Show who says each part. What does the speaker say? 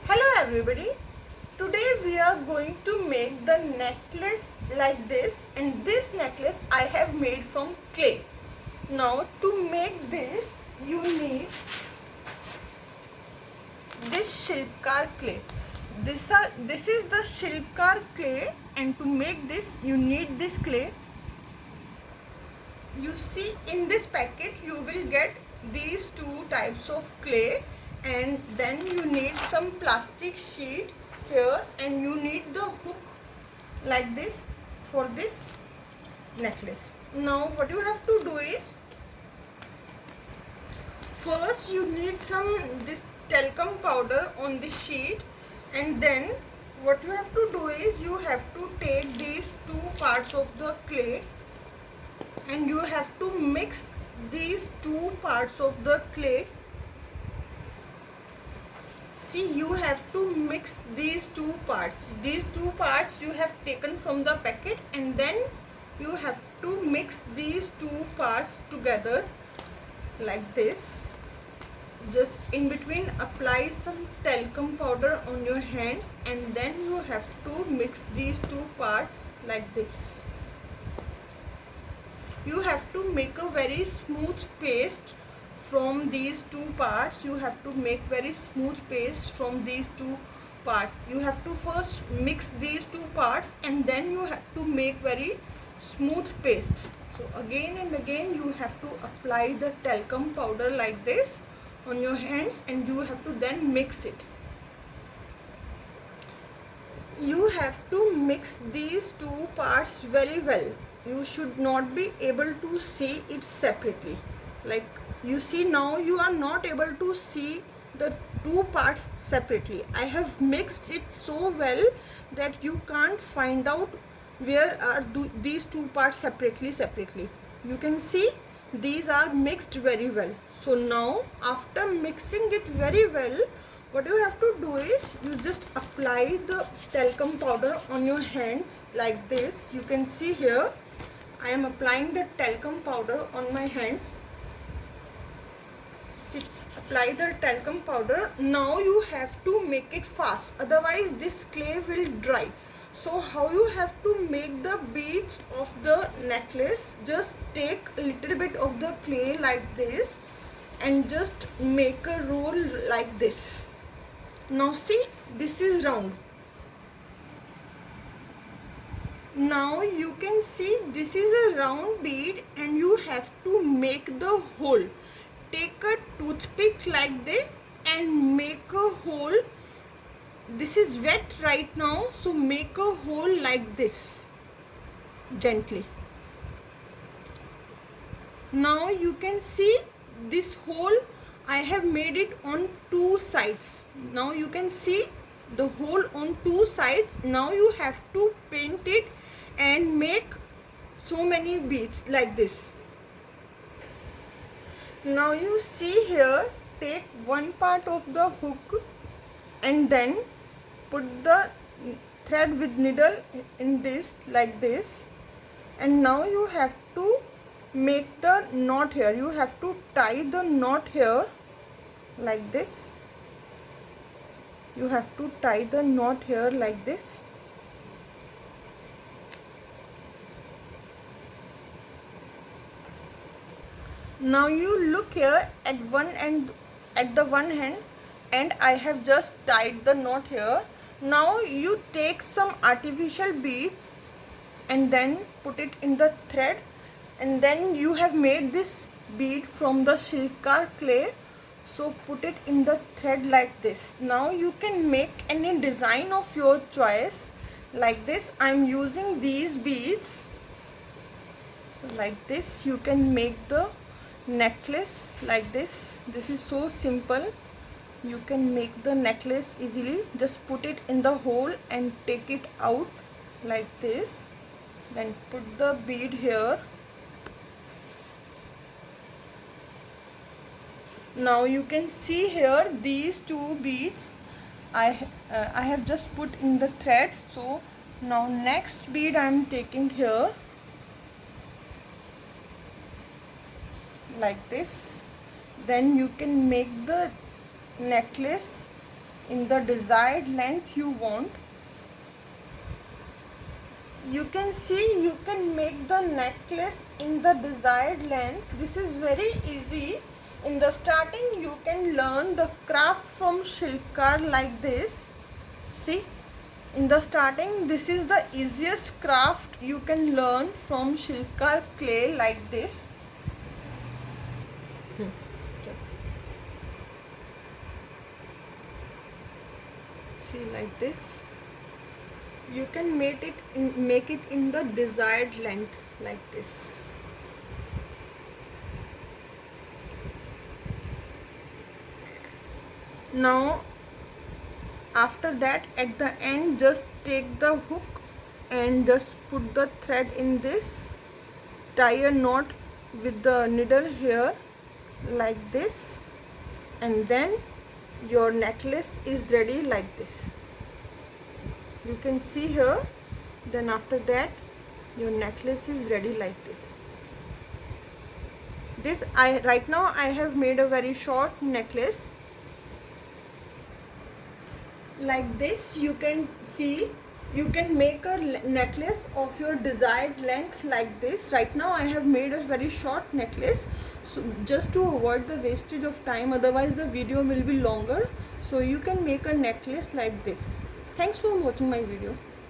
Speaker 1: Hello everybody. Today we are going to make the necklace like this, and this necklace I have made from clay. Now to make this you need this Shilpkar clay. This is the Shilpkar clay, and to make this you need this clay. You see in this packet you will get these two types of clay, and then you need some plastic sheet here, and you need the hook like this for this necklace. Now what you have to do is, first you need some this talcum powder on the sheet, and then what you have to do is you have to take these two parts of the clay and you have to mix these two parts of the clay. See, you have to mix these two parts. These two parts you have taken from the packet, and then you have to mix these two parts together like this. Just in between apply some talcum powder on your hands, and then you have to mix these two parts like this. You have to make a very smooth paste from these two parts. You have to make very smooth paste from these two parts. You have to first mix these two parts, and then you have to make very smooth paste. So again and again you have to apply the talcum powder like this on your hands, and you have to then mix it. You have to mix these two parts very well. You should not be able to see it separately. Like you see now, you are not able to see the two parts separately. I have mixed it so well that you can't find out where are these two parts separately. You can see these are mixed very well. So now after mixing it very well, what you have to do is you just apply the talcum powder on your hands like this. You can see here I am applying the talcum powder on my hands. See, apply the talcum powder. Now you have to make it fast, otherwise this clay will dry. So how you have to make the beads of the necklace, just take a little bit of the clay like this and just make a roll like this. Now see, this is round. Now you can see this is a round bead, and you have to make the hole. Take a toothpick like this and make a hole. This is wet right now, so make a hole like this gently. Now you can see this hole, I have made it on two sides. Now you can see the hole on two sides. Now you have to paint it and make so many beads like this. Now you see here, take one part of the hook and then put the thread with needle in this like this, and now you have to make the knot here. You have to tie the knot here like this. You have to tie the knot here like this. Now you look here at one end, at the one hand, and I have just tied the knot here. Now you take some artificial beads and then put it in the thread, and then you have made this bead from the Shilpkar clay, so put it in the thread like this. Now you can make any design of your choice like this. I am using these beads, so like this you can make the necklace like this. This is so simple. You can make the necklace easily. Just put it in the hole and take it out like this, then put the bead here. Now you can see here these two beads I have just put in the thread. So now next bead I am taking here like this. Then you can make the necklace in the desired length you want. You can see you can make the necklace in the desired length. This is very easy. In the starting you can learn the craft from Shilpkar like this. See, in the starting this is the easiest craft you can learn from Shilpkar clay like this. See, like this you can make it in the desired length like this. Now after that, at the end just take the hook and just put the thread in this, tie a knot with the needle here like this, and then your necklace is ready like this. You can see here. Then after that your necklace is ready like this. Right now I have made a very short necklace like this. You can see you can make a necklace of your desired length like this. Right now I have made a very short necklace, so just to avoid the wastage of time, otherwise the video will be longer, so you can make a necklace like this. Thanks for watching my video.